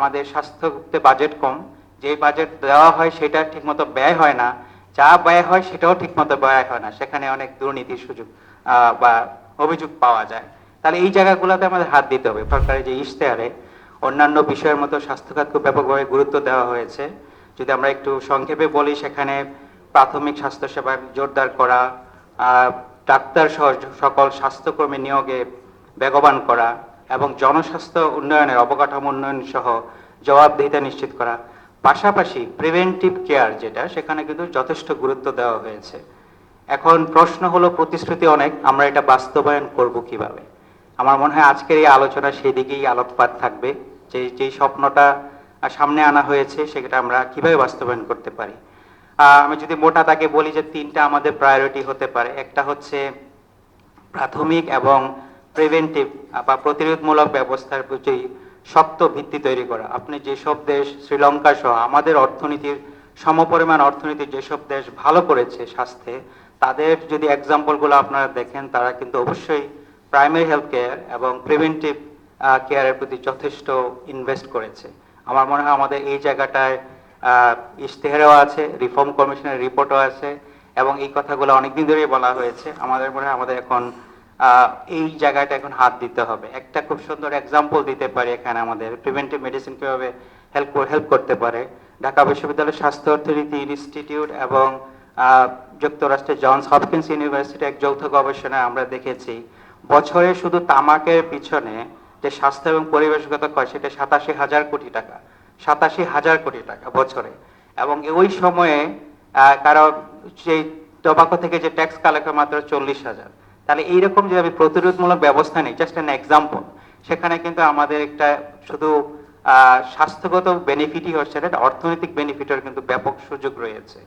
আমাদের স্বাস্থ্যতে বাজেট কম, যে বাজেট দেওয়া হয় সেটা ঠিকমতো ব্যয় হয় না, যা ব্যয় হয় সেটাও ঠিকমতো ব্যয় হয় না, সেখানে অনেক দুর্নীতির সুযোগ বা অভিযোগ পাওয়া যায়। তাহলে এই জায়গাগুলোতে আমাদের হাত দিতে হবে। সরকারি যে ইশতেহারে অন্যান্য বিষয়ের মতো স্বাস্থ্যখাতকে ব্যাপকভাবে গুরুত্ব দেওয়া হয়েছে। যদি আমরা একটু সংক্ষেপে বলি, সেখানে প্রাথমিক স্বাস্থ্যসেবা জোরদার করা, ডাক্তার সহ সকল স্বাস্থ্যকর্মী নিয়োগে বেগবান করা এবং জনস্বাস্থ্য উন্নয়নের অবকাঠামো উন্নয়ন সহ জবাবদিহিতা নিশ্চিত করা, পাশাপাশি প্রিভেন্টিভ কেয়ার যেটা, সেখানে কিন্তু যথেষ্ট গুরুত্ব দেওয়া হয়েছে। এখন প্রশ্ন হলো, প্রতিশ্রুতি অনেক, আমরা এটা বাস্তবায়ন করব কিভাবে? আমার মনে হয় আজকের এই আলোচনা সেই দিকেই আলোকপাত থাকবে, যে যেই স্বপ্নটা সামনে আনা হয়েছে সেটা আমরা কিভাবে বাস্তবায়ন করতে পারি। আমি যদি মোটা দাগে বলি যে তিনটা আমাদের প্রায়োরিটি হতে পারে। একটা হচ্ছে প্রাথমিক এবং প্রিভেন্টিভ বা প্রতিরোধমূলক ব্যবস্থার প্রতি শক্ত ভিত্তি তৈরি করা। আপনি যেসব দেশ, শ্রীলঙ্কা সহ আমাদের অর্থনীতির সমপরিমাণ অর্থনীতির যেসব দেশ ভালো করেছে স্বাস্থ্যে, তাদের যদি এক্সাম্পলগুলো আপনারা দেখেন, তারা কিন্তু অবশ্যই প্রাইমারি হেলথ কেয়ার এবং প্রিভেন্টিভ কেয়ারের প্রতি যথেষ্ট ইনভেস্ট করেছে। আমার মনে হয় আমাদের এই জায়গাটায় ইশতেহারেও আছে, রিফর্ম কমিশনের রিপোর্টও আছে, এবং এই কথাগুলো অনেকদিন ধরেই বলা হয়েছে। আমাদের মনে হয় আমাদের এখন এই জায়গাটা এখন হাত দিতে হবে। একটা খুব সুন্দর এক্সাম্পল দিতে পারি এখানে, আমাদের প্রিভেন্টিভ মেডিসিন কিভাবে হেল্প করতে পারে। ঢাকা বিশ্ববিদ্যালয়ের স্বাস্থ্য অর্থনীতি ইনস্টিটিউট এবং যুক্তরাষ্ট্রের জনস হপকিন্স ইউনিভার্সিটি এক যৌথ গবেষণায় আমরা দেখেছি, বছরে শুধু তামাকের পিছনে যে স্বাস্থ্য এবং পরিবেশগত খরচ, সেটা 87,000 কোটি টাকা, 87,000 কোটি টাকা বছরে। এবং ওই সময়ে কারণ সেই টোবাকো থেকে যে ট্যাক্স কালেক্ট হয় মাত্র 40,000। তাহলে এইরকম যে আমি প্রতিরোধমূলক ব্যবস্থা নেই, জাস্ট অ্যান এক্সাম্পল, সেখানে কিন্তু আমাদের একটা শুধু স্বাস্থ্যগত বেনিফিটই হচ্ছে না, অর্থনৈতিক বেনিফিটের কিন্তু ব্যাপক সুযোগ রয়েছে।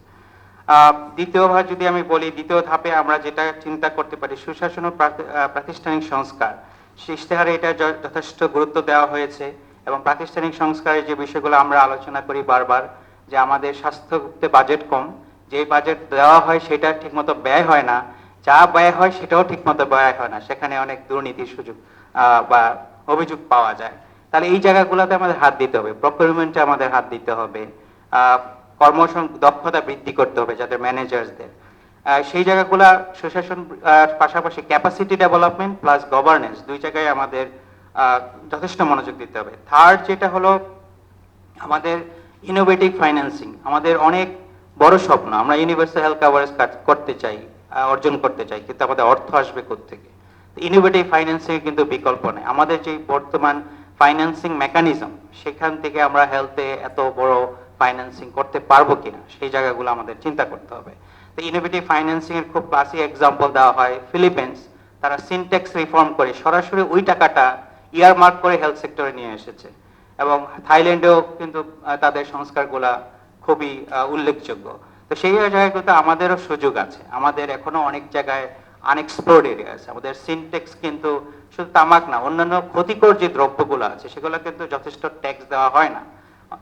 দ্বিতীয় ভাগ যদি আমি বলি, দ্বিতীয় ধাপে আমরা যেটা চিন্তা করতে পারি, সুশাসন ও প্রাতিষ্ঠানিক সংস্কার। ইশতেহারে এটা যথেষ্ট গুরুত্ব দেওয়া হয়েছে, এবং প্রাতিষ্ঠানিক সংস্কারের যে বিষয়গুলো আমরা আলোচনা করি বারবার, যে আমাদের স্বাস্থ্যতে বাজেট কম, যে বাজেট দেওয়া হয় সেটা ঠিকমতো ব্যয় হয় না, যা ব্যয় হয় সেটাও ঠিকমতো ব্যয় হয় না, সেখানে অনেক দুর্নীতির সুযোগ বা অভিযোগ পাওয়া যায়। তাহলে এই জায়গাগুলোতে আমাদের হাত দিতে হবে, প্রকিউরমেন্টে আমাদের হাত দিতে হবে, দক্ষতা বৃদ্ধি করতে হবে যাদের ম্যানেজার্সদের। সেই জায়গাগুলা সুশাসন পাশাপাশি ক্যাপাসিটি ডেভেলপমেন্ট প্লাস গভর্নেন্স, দুই জায়গায় আমাদের যথেষ্ট মনোযোগ দিতে হবে। থার্ড যেটা হলো আমাদের ইনোভেটিভ ফাইন্যান্সিং। আমাদের অনেক বড় স্বপ্ন, আমরা ইউনিভার্সাল হেলথ কভারেজ করতে চাই, অর্জন করতে চাই, কিন্তু আমাদের অর্থ আসবে কোত্থেকে? ইনোভেটিভ ফাইন্যান্সিং কিন্তু বিকল্প নেই। আমাদের যে বর্তমান ফাইন্যান্সিং মেকানিজম, সেখান থেকে আমরা হেলথে এত বড় ফাইন্যান্সিং করতে পারবো কিনা, সেই জায়গাগুলো আমাদের চিন্তা করতে হবে। তো ইনোভেটিভ ফাইন্যান্সিং এর খুব ক্লাসিক এক্সাম্পল দেওয়া হয় ফিলিপিন্স। তারা সিনটেক্স রিফর্ম করে সরাসরি ওই টাকাটা ইয়ারমার্ক করে হেলথ সেক্টরে নিয়ে এসেছে, এবং থাইল্যান্ডেও কিন্তু তাদের সংস্কারগুলা খুবই উল্লেখযোগ্য। তো সেই জায়গায় কিন্তু আমাদেরও সুযোগ আছে, আমাদের এখনো অনেক জায়গায় আনএক্সপ্লোর্ড এরিয়া আছে। আমাদের সিনটেক্স কিন্তু শুধু তামাক না, অন্যান্য ক্ষতিকর যে দ্রব্যগুলো আছে সেগুলো কিন্তু যথেষ্ট ট্যাক্স দেওয়া হয় না।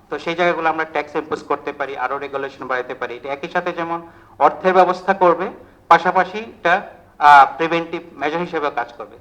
তো সেই জায়গাগুলো আমরা ট্যাক্স ইম্পোজ করতে পারি, আরো রেগুলেশন বাড়াতে পারি। এটা একই সাথে যেমন অর্থের ব্যবস্থা করবে, পাশাপাশি এটা প্রিভেন্টিভ মেজার হিসেবে কাজ করবে।